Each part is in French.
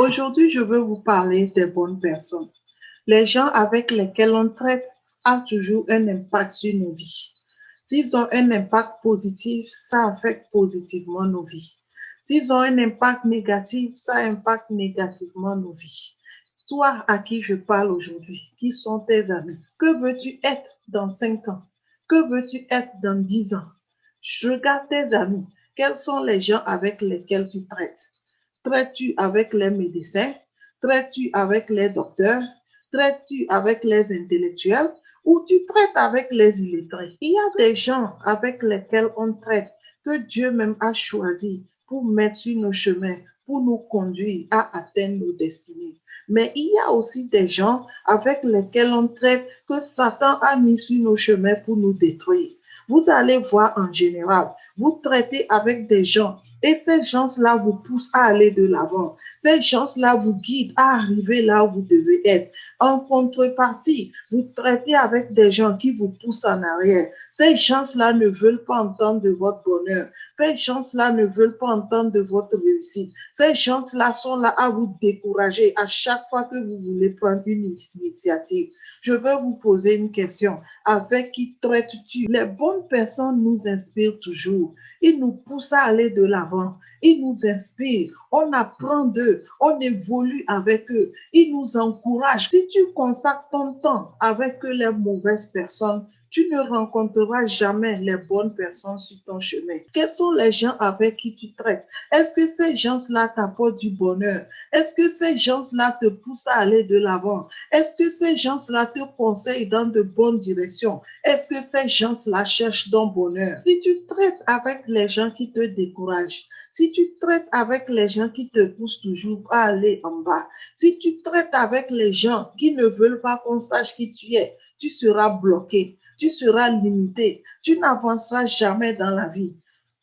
Aujourd'hui, je veux vous parler des bonnes personnes. Les gens avec lesquels on traite ont toujours un impact sur nos vies. S'ils ont un impact positif, ça affecte positivement nos vies. S'ils ont un impact négatif, ça impacte négativement nos vies. Toi à qui je parle aujourd'hui, qui sont tes amis? Que veux-tu être dans 5 ans? Que veux-tu être dans 10 ans? Regarde tes amis. Quels sont les gens avec lesquels tu traites? Traites-tu avec les médecins? Traites-tu avec les docteurs? Traites-tu avec les intellectuels? Ou tu traites avec les illettrés? Il y a des gens avec lesquels on traite que Dieu même a choisi pour mettre sur nos chemins, pour nous conduire à atteindre nos destinées. Mais il y a aussi des gens avec lesquels on traite que Satan a mis sur nos chemins pour nous détruire. Vous allez voir en général, vous traitez avec des gens et ces gens-là vous poussent à aller de l'avant. Ces gens-là vous guident à arriver là où vous devez être. En contrepartie, vous traitez avec des gens qui vous poussent en arrière. Ces gens-là ne veulent pas entendre de votre bonheur. Ces gens-là ne veulent pas entendre de votre réussite. Ces gens-là sont là à vous décourager à chaque fois que vous voulez prendre une initiative. Je veux vous poser une question. Avec qui traites-tu? Les bonnes personnes nous inspirent toujours. Ils nous poussent à aller de l'avant. Ils nous inspirent. On apprend d'eux. On évolue avec eux. Ils nous encouragent. Si tu consacres ton temps avec les mauvaises personnes, tu ne rencontreras jamais les bonnes personnes sur ton chemin. Quels sont les gens avec qui tu traites? Est-ce que ces gens-là t'apportent du bonheur? Est-ce que ces gens-là te poussent à aller de l'avant? Est-ce que ces gens-là te conseillent dans de bonnes directions? Est-ce que ces gens-là cherchent ton bonheur? Si tu traites avec les gens qui te découragent, si tu traites avec les gens qui te poussent toujours à aller en bas, si tu traites avec les gens qui ne veulent pas qu'on sache qui tu es, tu seras bloqué, tu seras limité, tu n'avanceras jamais dans la vie.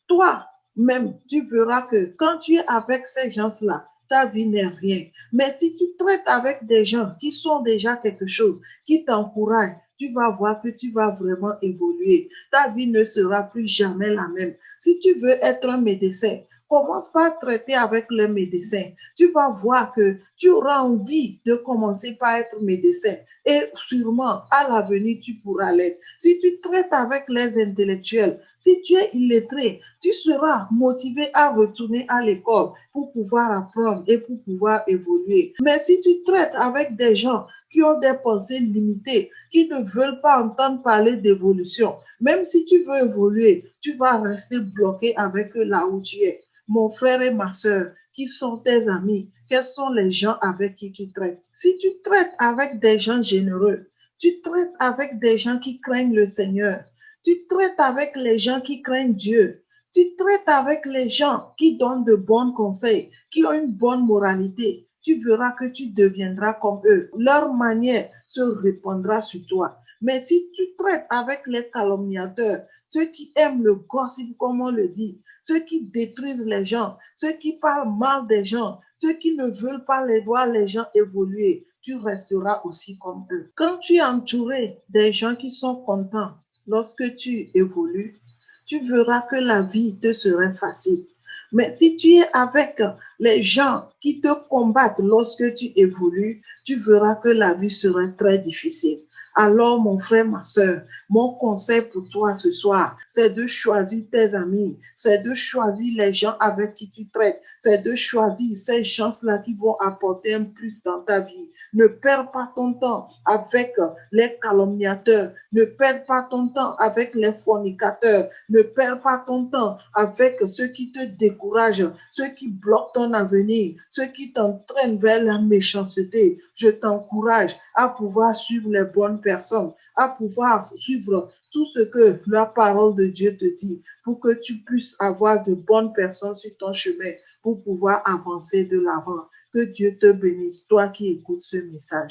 Toi-même, tu verras que quand tu es avec ces gens-là, ta vie n'est rien. Mais si tu traites avec des gens qui sont déjà quelque chose, qui t'encouragent, tu vas voir que tu vas vraiment évoluer. Ta vie ne sera plus jamais la même. Si tu veux être un médecin, commence par traiter avec les médecins. Tu vas voir que tu auras envie de commencer par être médecin et sûrement à l'avenir tu pourras l'être. Si tu traites avec les intellectuels, si tu es illettré, tu seras motivé à retourner à l'école pour pouvoir apprendre et pour pouvoir évoluer. Mais si tu traites avec des gens qui ont des pensées limitées, qui ne veulent pas entendre parler d'évolution, même si tu veux évoluer, tu vas rester bloqué avec eux là où tu es. Mon frère et ma soeur, qui sont tes amis? Quels sont les gens avec qui tu traites? Si tu traites avec des gens généreux, tu traites avec des gens qui craignent le Seigneur, tu traites avec les gens qui craignent Dieu, tu traites avec les gens qui donnent de bons conseils, qui ont une bonne moralité, tu verras que tu deviendras comme eux. Leur manière se répandra sur toi. Mais si tu traites avec les calomniateurs, ceux qui aiment le gossip, comme on le dit, ceux qui détruisent les gens, ceux qui parlent mal des gens, ceux qui ne veulent pas voir les gens évoluer, tu resteras aussi comme eux. Quand tu es entouré des gens qui sont contents lorsque tu évolues, tu verras que la vie te serait facile. Mais si tu es avec les gens qui te combattent lorsque tu évolues, tu verras que la vie serait très difficile. Alors, mon frère, ma soeur, mon conseil pour toi ce soir, c'est de choisir tes amis, c'est de choisir les gens avec qui tu traites, c'est de choisir ces gens-là qui vont apporter un plus dans ta vie. Ne perds pas ton temps avec les calomniateurs, ne perds pas ton temps avec les fornicateurs, ne perds pas ton temps avec ceux qui te découragent, ceux qui bloquent ton avenir, ceux qui t'entraînent vers la méchanceté. Je t'encourage à pouvoir suivre les bonnes personnes, à pouvoir suivre tout ce que la parole de Dieu te dit pour que tu puisses avoir de bonnes personnes sur ton chemin pour pouvoir avancer de l'avant. Que Dieu te bénisse, toi qui écoutes ce message.